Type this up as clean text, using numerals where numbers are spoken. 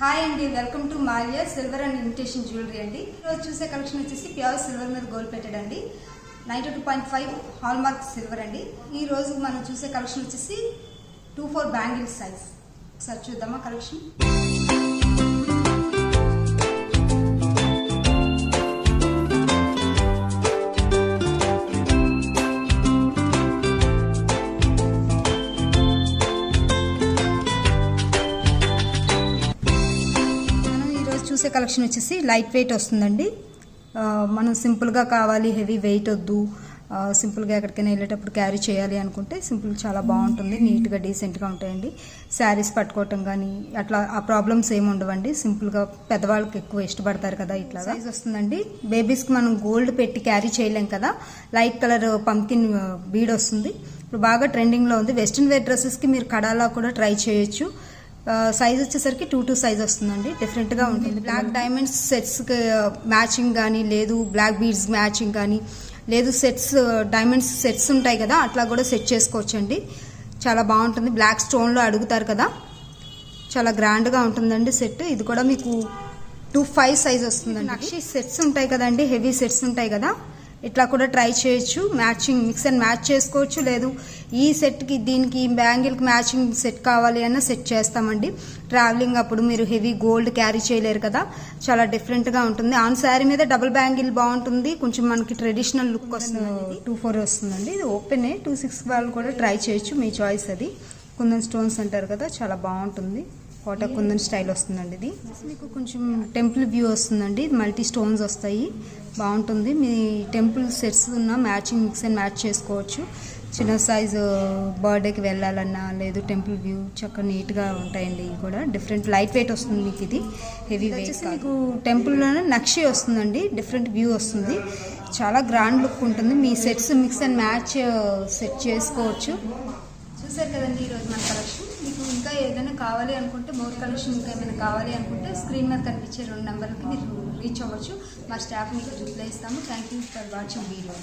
Hi అండి, welcome to Mallya silver and imitation jewellery అండి. ఈరోజు చూసే కలెక్షన్ వచ్చేసి ప్యూర్ సిల్వర్ మీద గోల్డ్ ప్లేటెడ్ అండి. 92.5 హాల్ మార్క్ సిల్వర్ అండి. ఈ రోజు మనం చూసే కలెక్షన్ వచ్చేసి 24 బ్యాంగిల్ సైజ్. ఒకసారి చూద్దామా కలెక్షన్. చూసే కలెక్షన్ వచ్చేసి లైట్ వెయిట్ వస్తుందండి. మనం సింపుల్గా కావాలి, హెవీ వెయిట్ వద్దు, సింపుల్గా ఎక్కడికైనా వెళ్ళేటప్పుడు క్యారీ చేయాలి అనుకుంటే సింపుల్ చాలా బాగుంటుంది. నీట్గా డీసెంట్గా ఉంటాయండి. శారీస్ పట్టుకోవటం కానీ అట్లా ఆ ప్రాబ్లమ్స్ ఏమి ఉండవండి. సింపుల్గా పెద్దవాళ్ళకి ఎక్కువ ఇష్టపడతారు కదా. ఇట్లా సైజ్ వస్తుందండి. బేబీస్కి మనం గోల్డ్ పెట్టి క్యారీ చేయలేం కదా. లైట్ కలర్ పంకిన్ బీడ్ వస్తుంది. ఇప్పుడు బాగా ట్రెండింగ్లో ఉంది. వెస్ట్రన్ వేర్ డ్రెస్సెస్కి మీరు కడాలా కూడా ట్రై చేయొచ్చు. సైజ్ వచ్చేసరికి 2 సైజ్ వస్తుందండి. డిఫరెంట్గా ఉంటుంది. బ్లాక్ డైమండ్స్ సెట్స్కి మ్యాచింగ్ కానీ, లేదు బ్లాక్ బీడ్స్ మ్యాచింగ్ కానీ, లేదు సెట్స్ డైమండ్స్ సెట్స్ ఉంటాయి కదా, అట్లా కూడా సెట్ చేసుకోవచ్చండి. చాలా బాగుంటుంది. బ్లాక్ స్టోన్లో అడుగుతారు కదా, చాలా గ్రాండ్గా ఉంటుందండి సెట్. ఇది కూడా మీకు 25 సైజ్ వస్తుందండి. నక్షి సెట్స్ ఉంటాయి కదండి, హెవీ సెట్స్ ఉంటాయి కదా, ఇట్లా కూడా ట్రై చేయొచ్చు. మ్యాచింగ్ మిక్స్ అండ్ మ్యాచ్ చేసుకోవచ్చు. లేదు ఈ సెట్కి దీనికి బ్యాంగిల్కి మ్యాచింగ్ సెట్ కావాలి అన్న సెట్ చేస్తామండి. ట్రావెలింగ్ అప్పుడు మీరు హెవీ గోల్డ్ క్యారీ చేయలేరు కదా, చాలా డిఫరెంట్గా ఉంటుంది. ఆన్ శారీ మీద డబుల్ బ్యాంగిల్ బాగుంటుంది. కొంచెం మనకి ట్రెడిషనల్ లుక్ వస్తుంది. 24 వస్తుందండి. ఇది ఓపెనే. 26 వాళ్ళు కూడా ట్రై చేయొచ్చు, మీ చాయిస్ అది. కుందన్ స్టోన్స్ అంటారు కదా, చాలా బాగుంటుంది. కోట కుందన్ స్టైల్ వస్తుందండి. ఇది మీకు కొంచెం టెంపుల్ వ్యూ వస్తుందండి. మల్టీ స్టోన్స్ వస్తాయి, బాగుంటుంది. మీ టెంపుల్ సెట్స్ ఉన్న మ్యాచింగ్ మిక్స్ అండ్ మ్యాచ్ చేసుకోవచ్చు. చిన్న సైజు బర్త్డేకి వెళ్ళాలన్నా, లేదు టెంపుల్ వ్యూ చక్కగా నీట్గా ఉంటాయండి. ఇవి కూడా డిఫరెంట్ లైట్ వెయిట్ వస్తుంది మీకు. ఇది హెవీ వెయిట్. మీకు టెంపుల్లోనే నక్షి వస్తుందండి. డిఫరెంట్ వ్యూ వస్తుంది, చాలా గ్రాండ్ లుక్ ఉంటుంది. మీ sets mix and match set చేసుకోవచ్చు. చూసారు కదండి ఈరోజు మన కలెక్షన్. మీకు ఇంకా ఏదైనా కావాలి అనుకుంటే, మోర్ కలెక్షన్ ఇంకా ఏమైనా కావాలి అనుకుంటే స్క్రీన్ మీద కనిపించే 2 నెంబర్లకి మీరు రీచ్ అవ్వచ్చు. మా స్టాఫ్ మీకు రిప్లై ఇస్తాము. Thank you for watching video.